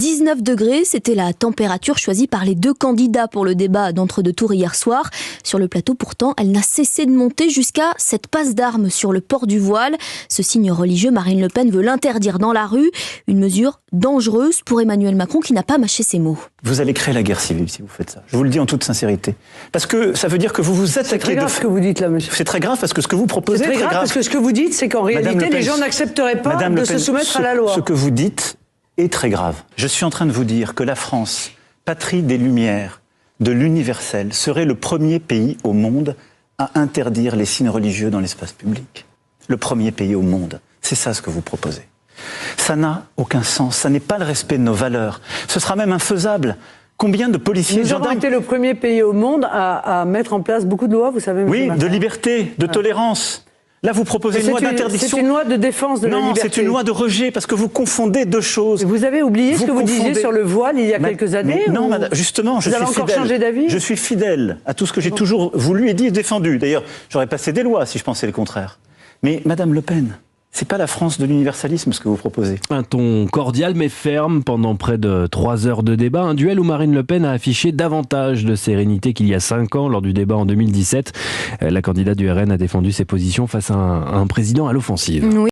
19 degrés, c'était la température choisie par les deux candidats pour le débat d'entre-deux tours hier soir. Sur le plateau, pourtant, elle n'a cessé de monter jusqu'à cette passe d'armes sur le port du voile. Ce signe religieux, Marine Le Pen veut l'interdire dans la rue. Une mesure dangereuse pour Emmanuel Macron qui n'a pas mâché ses mots. Vous allez créer la guerre civile si vous faites ça. Je vous le dis en toute sincérité. Parce que ça veut dire que vous vous attaquez... C'est très grave ce que vous dites là, monsieur. C'est très grave parce que ce que vous proposez c'est très grave. Parce que ce que vous dites, c'est qu'en réalité, les gens n'accepteraient pas de se soumettre à la loi. Ce que vous dites est très grave. Je suis en train de vous dire que la France, patrie des Lumières, de l'universel, serait le premier pays au monde à interdire les signes religieux dans l'espace public. Le premier pays au monde. C'est ça ce que vous proposez. Ça n'a aucun sens. Ça n'est pas le respect de nos valeurs. Ce sera même infaisable. Combien de policiers, Nous avons été le premier pays au monde à mettre en place beaucoup de lois, vous savez. Oui, de liberté, de tolérance. Là, vous proposez une loi d'interdiction. C'est une loi de défense de la liberté. Non, c'est une loi de rejet, parce que vous confondez deux choses. Vous avez oublié ce que vous disiez sur le voile il y a quelques années. Non, madame, justement, je suis fidèle. Vous avez encore changé d'avis ? Je suis fidèle à tout ce que j'ai toujours voulu et dit et défendu. D'ailleurs, j'aurais passé des lois si je pensais le contraire. Mais Madame Le Pen, c'est pas la France de l'universalisme ce que vous proposez. Un ton cordial mais ferme pendant près de 3 heures de débat. Un duel où Marine Le Pen a affiché davantage de sérénité qu'il y a 5 ans lors du débat en 2017. La candidate du RN a défendu ses positions face à un président à l'offensive. Oui.